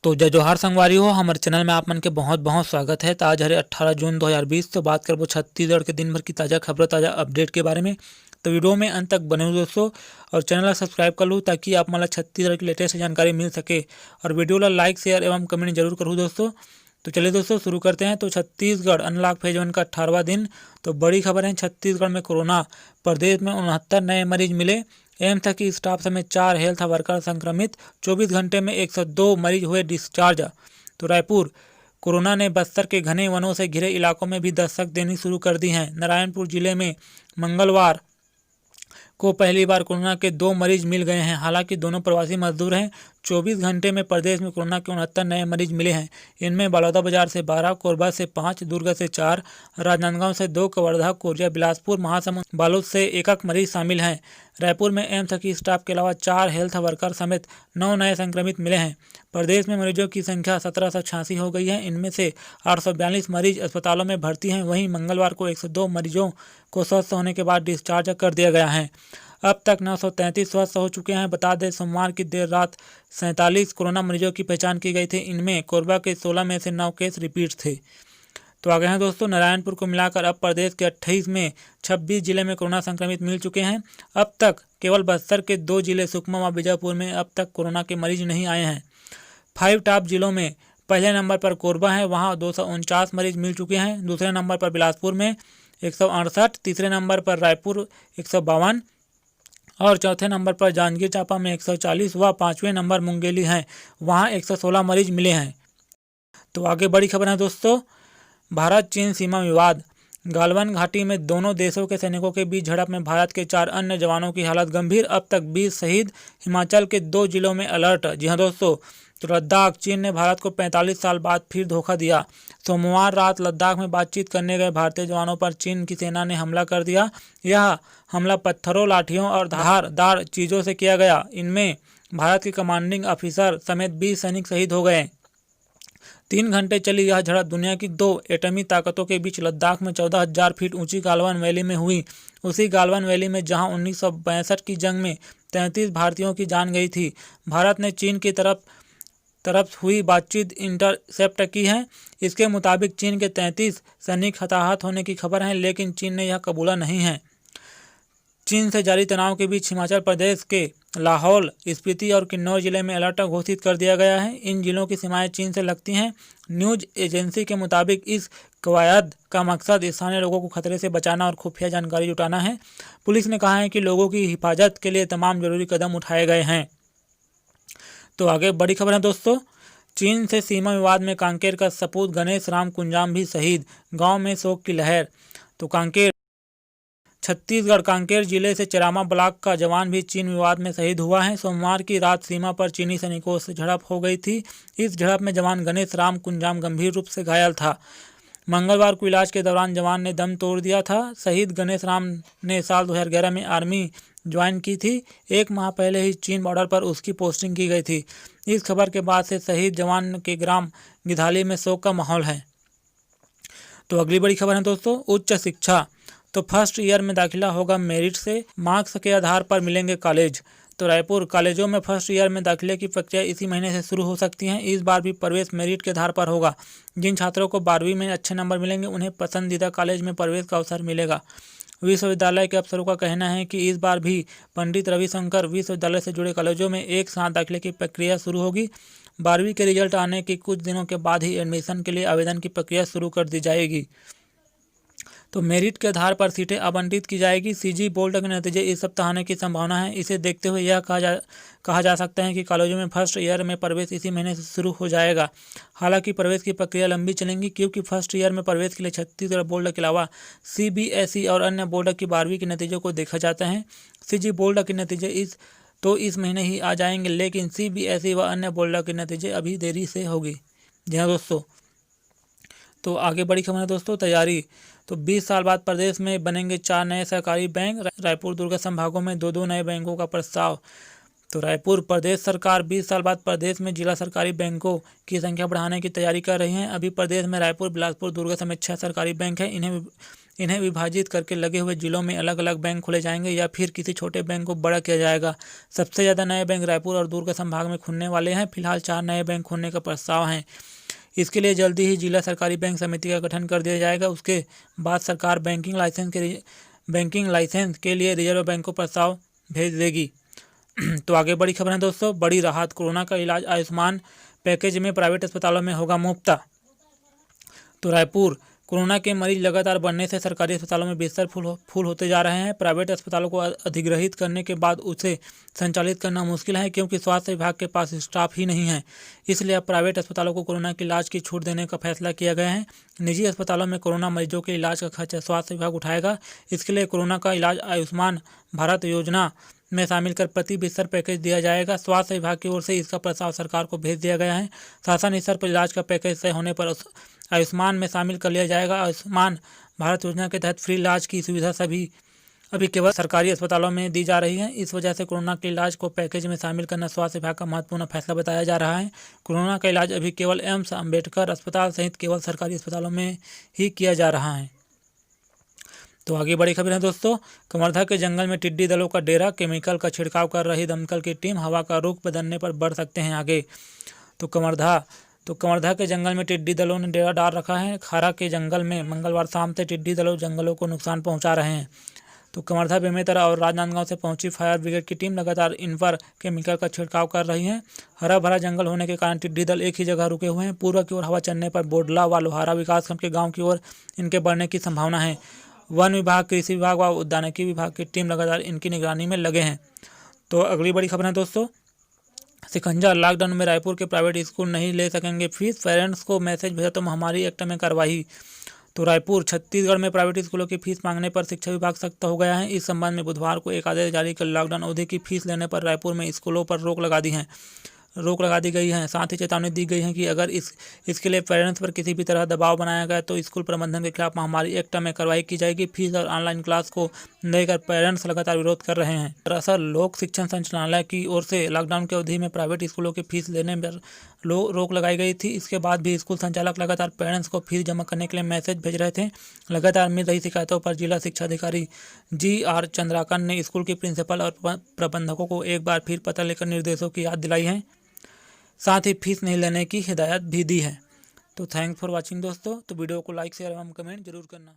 तो जय जोहार संगवारी हो, हमारे चैनल में आप मन के बहुत बहुत स्वागत है। तो आज हरे 18 जून 2020 तो बात करबो छत्तीसगढ़ के दिन भर की ताज़ा खबरों, ताज़ा अपडेट के बारे में। तो वीडियो में अंत तक बने हो दोस्तों, और चैनल ला सब्सक्राइब कर लूँ ताकि आप मला छत्तीसगढ़ की लेटेस्ट जानकारी मिल सके। और वीडियो ला लाइक शेयर एवं कमेंट जरूर करूँ दोस्तों। तो चलिए दोस्तों शुरू करते हैं। तो छत्तीसगढ़ अनलॉक फेज 1 का 18वां दिन। तो बड़ी खबर है, छत्तीसगढ़ में कोरोना, प्रदेश में 69 नए मरीज मिले। एम्स की स्टाफ समेत 4 हेल्थ वर्कर संक्रमित, 24 घंटे में 102 मरीज हुए डिस्चार्ज। तो रायपुर, कोरोना ने बस्तर के घने वनों से घिरे इलाकों में भी दस्तक देनी शुरू कर दी है। नारायणपुर जिले में मंगलवार को पहली बार कोरोना के 2 मरीज मिल गए हैं। हालांकि दोनों प्रवासी मजदूर हैं। 24 घंटे में प्रदेश में कोरोना के 69 नए मरीज मिले हैं। इनमें बलौदाबाजार से 12, कोरबा से 5, दुर्ग से 4, राजनांदगांव से 2, कवर्धा, कोरिया, बिलासपुर, महासमुंद, बालोद से एक मरीज शामिल हैं। रायपुर में एम्स की स्टाफ के अलावा 4 हेल्थ वर्कर समेत 9 नए संक्रमित मिले हैं। प्रदेश में मरीजों की संख्या 1786 हो गई है। इनमें से 842 मरीज अस्पतालों में भर्ती हैं। वहीं मंगलवार को 102 मरीजों को स्वस्थ होने के बाद डिस्चार्ज कर दिया गया है। अब तक 933 स्वस्थ हो चुके हैं। बता दें, सोमवार की देर रात 47 कोरोना मरीजों की पहचान की गई थी। इनमें कोरबा के 16 में से 9 केस रिपीट थे। तो आगे हैं दोस्तों, नारायणपुर को मिलाकर अब प्रदेश के 28 में 26 जिले में कोरोना संक्रमित मिल चुके हैं। अब तक केवल बस्तर के 2 जिले सुकमा व बीजापुर में अब तक कोरोना के मरीज नहीं आए हैं। 5 टॉप जिलों में पहले नंबर पर कोरबा है, वहां 249 मरीज मिल चुके हैं। दूसरे नंबर पर बिलासपुर में 168, तीसरे नंबर पर रायपुर 152 और चौथे नंबर पर जांजगीर चांपा में 140 व 5वें नंबर मुंगेली हैं, वहां 116 मरीज मिले हैं। तो आगे बड़ी खबर है दोस्तों, भारत चीन सीमा विवाद। गालवन घाटी में दोनों देशों के सैनिकों के बीच झड़प में भारत के 4 अन्य जवानों की हालत गंभीर, अब तक 20 शहीद। हिमाचल के 2 जिलों में अलर्ट। जी हाँ दोस्तों, तो लद्दाख, चीन ने भारत को 45 साल बाद फिर धोखा दिया। सोमवार रात लद्दाख में बातचीत करने गए भारतीय जवानों पर चीन की सेना ने हमला कर दिया। यह हमला पत्थरों, लाठियों और धारदार चीज़ों से किया गया। इनमें भारत के कमांडिंग ऑफिसर समेत 20 सैनिक शहीद हो गए। 3 घंटे चली यह झड़प दुनिया की 2 एटमी ताकतों के बीच लद्दाख में 14,000 फीट ऊंची गालवन वैली में हुई। उसी गालवन वैली में जहां 1962 की जंग में 33 भारतीयों की जान गई थी। भारत ने चीन की तरफ हुई बातचीत इंटरसेप्ट की है। इसके मुताबिक चीन के 33 सैनिक हताहत होने की खबर है, लेकिन चीन ने यह कबूला नहीं है। चीन से जारी तनाव के बीच हिमाचल प्रदेश के लाहौल, स्पीति और किन्नौर जिले में अलर्ट घोषित कर दिया गया है। इन जिलों की सीमाएं चीन से लगती हैं। न्यूज एजेंसी के मुताबिक इस कवायद का मकसद स्थानीय लोगों को खतरे से बचाना और खुफिया जानकारी जुटाना है। पुलिस ने कहा है कि लोगों की हिफाजत के लिए तमाम जरूरी कदम उठाए गए हैं। तो आगे बड़ी खबर है दोस्तों, चीन से सीमा विवाद में कांकेर का सपूत गणेश राम कुंजाम भी शहीद, गांव में शोक की लहर। तो कांकेर, छत्तीसगढ़ कांकेर जिले से चरामा ब्लॉक का जवान भी चीन विवाद में शहीद हुआ है। सोमवार की रात सीमा पर चीनी सैनिकों से झड़प हो गई थी। इस झड़प में जवान गणेश राम कुंजाम गंभीर रूप से घायल था। मंगलवार को इलाज के दौरान जवान ने दम तोड़ दिया था। शहीद गणेश राम ने साल 2011 में आर्मी ज्वाइन की थी। 1 माह पहले ही चीन बॉर्डर पर उसकी पोस्टिंग की गई थी। इस खबर के बाद से शहीद जवान के ग्राम गिधाली में शोक का माहौल है। तो अगली बड़ी खबर है दोस्तों, उच्च शिक्षा। तो फर्स्ट ईयर में दाखिला होगा मेरिट से, मार्क्स के आधार पर मिलेंगे कॉलेज। तो रायपुर कॉलेजों में फर्स्ट ईयर में दाखिले की प्रक्रिया इसी महीने से शुरू हो सकती है। इस बार भी प्रवेश मेरिट के आधार पर होगा। जिन छात्रों को 12वीं में अच्छे नंबर मिलेंगे उन्हें पसंदीदा कॉलेज में प्रवेश का अवसर मिलेगा। विश्वविद्यालय के अफसरों का कहना है कि इस बार भी पंडित रविशंकर विश्वविद्यालय से जुड़े कॉलेजों में एक साथ दाखिले की प्रक्रिया शुरू होगी। 12वीं के रिजल्ट आने के कुछ दिनों के बाद ही एडमिशन के लिए आवेदन की प्रक्रिया शुरू कर दी जाएगी। तो मेरिट के आधार पर सीटें आवंटित की जाएगी। सीजी बोर्ड के नतीजे इस सप्ताह आने की संभावना है। इसे देखते हुए यह कहा जा सकता है कि कॉलेजों में फर्स्ट ईयर में प्रवेश इसी महीने से शुरू हो जाएगा। हालांकि प्रवेश की प्रक्रिया लंबी चलेगी, क्योंकि फर्स्ट ईयर में प्रवेश के लिए छत्तीसगढ़ बोर्ड के अलावा CBSE और अन्य बोर्ड की 12वीं के नतीजों को देखा जाता है। सीजी बोर्ड के नतीजे इस महीने ही आ जाएंगे, लेकिन CBSE व अन्य बोर्ड के नतीजे अभी देरी से होगी। जी हाँ दोस्तों, तो आगे बड़ी खबर है दोस्तों, तैयारी। तो 20 साल बाद प्रदेश में बनेंगे 4 नए सरकारी बैंक। रायपुर दुर्ग संभागों में 2-2 नए बैंकों का प्रस्ताव। तो रायपुर, प्रदेश सरकार 20 साल बाद प्रदेश में जिला सरकारी बैंकों की संख्या बढ़ाने की तैयारी कर रही है। अभी प्रदेश में रायपुर, बिलासपुर, दुर्ग समेत 6 सरकारी बैंक हैं। इन्हें विभाजित करके लगे हुए जिलों में अलग अलग बैंक खोले जाएंगे या फिर किसी छोटे बैंक को बड़ा किया जाएगा। सबसे ज़्यादा नए बैंक रायपुर और दुर्ग संभाग में खुलने वाले हैं। फिलहाल 4 नए बैंक खोलने का प्रस्ताव है। इसके लिए जल्दी ही जिला सरकारी बैंक समिति का गठन कर दिया जाएगा। उसके बाद सरकार बैंकिंग लाइसेंस के लिए रिजर्व बैंक को प्रस्ताव भेज देगी। तो आगे बड़ी खबर है दोस्तों, बड़ी राहत, कोरोना का इलाज आयुष्मान पैकेज में प्राइवेट अस्पतालों में होगा मुफ्त। तो रायपुर, कोरोना के मरीज लगातार बढ़ने से सरकारी अस्पतालों में बिस्तर फुल होते जा रहे हैं। प्राइवेट अस्पतालों को अधिग्रहित करने के बाद उसे संचालित करना मुश्किल है, क्योंकि स्वास्थ्य विभाग के पास स्टाफ ही नहीं है। इसलिए अब प्राइवेट अस्पतालों को कोरोना के इलाज की छूट देने का फैसला किया गया है। निजी अस्पतालों में कोरोना मरीजों के इलाज का खर्च स्वास्थ्य विभाग उठाएगा। इसके लिए कोरोना का इलाज आयुष्मान भारत योजना में शामिल कर प्रति बिस्तर पैकेज दिया जाएगा। स्वास्थ्य विभाग की ओर से इसका प्रस्ताव सरकार को भेज दिया गया है। शासन स्तर पर इलाज का पैकेज तय होने पर आयुष्मान में शामिल कर लिया जाएगा। आयुष्मान भारत योजना के तहत फ्री इलाज की सुविधा अभी केवल सरकारी अस्पतालों में दी जा रही है। इस वजह से कोरोना के इलाज को पैकेज में शामिल करना स्वास्थ्य विभाग का महत्वपूर्ण फैसला बताया जा रहा है। कोरोना का इलाज अभी केवल एम्स अम्बेडकर अस्पताल सहित केवल सरकारी अस्पतालों में ही किया जा रहा है। तो आगे बड़ी खबर है दोस्तों, कवर्धा के जंगल में टिड्डी दलों का डेरा, केमिकल का छिड़काव कर रही दमकल की टीम, हवा का रुख बदलने पर बढ़ सकते हैं आगे। तो कवर्धा के जंगल में टिड्डी दलों ने डेरा डाल रखा है। खारा के जंगल में मंगलवार शाम से टिड्डी दलों जंगलों को नुकसान पहुंचा रहे हैं। तो कवर्धा, बेमेतरा और राजनांदगांव से पहुंची फायर ब्रिगेड की टीम लगातार इन पर केमिकल का छिड़काव कर रही है। हरा भरा जंगल होने के कारण टिड्डी दल एक ही जगह रुके हुए हैं। पूर्व की ओर हवा चलने पर बोडला व लोहारा विकासखंड के गाँव की ओर इनके बढ़ने की संभावना है। वन विभाग, कृषि विभाग व उद्यानिकी विभाग की टीम लगातार इनकी निगरानी में लगे हैं। तो अगली बड़ी खबर है दोस्तों, शिकंजा, लॉकडाउन में रायपुर के प्राइवेट स्कूल नहीं ले सकेंगे फीस, पेरेंट्स को मैसेज भेजा तो महामारी एक्ट में कार्रवाई। तो रायपुर, छत्तीसगढ़ में प्राइवेट स्कूलों की फीस मांगने पर शिक्षा विभाग सख्त हो गया है। इस संबंध में बुधवार को एक आदेश जारी कर लॉकडाउन अवधि की फीस लेने पर रायपुर में स्कूलों पर रोक लगा दी गई है। साथ ही चेतावनी दी गई है कि अगर इसके लिए पेरेंट्स पर किसी भी तरह दबाव बनाया गया तो स्कूल प्रबंधन के खिलाफ महामारी एक्ट में कार्रवाई की जाएगी। फीस और ऑनलाइन क्लास को लेकर पेरेंट्स लगातार विरोध कर रहे हैं। दरअसल लोक शिक्षण संचालनालय की ओर से लॉकडाउन की अवधि में प्राइवेट स्कूलों की फीस लेने पर रोक लगाई गई थी। इसके बाद भी स्कूल संचालक लगातार पेरेंट्स को फीस जमा करने के लिए मैसेज भेज रहे थे। लगातार मिल रही शिकायतों पर जिला शिक्षा अधिकारी GR चंद्राकर ने स्कूल के प्रिंसिपल और प्रबंधकों को एक बार फिर पत्र लेकर निर्देशों की याद दिलाई है। साथ ही फीस नहीं लेने की हिदायत भी दी है। तो थैंक्स फॉर वॉचिंग दोस्तों। तो वीडियो को लाइक, शेयर एवं कमेंट जरूर करना।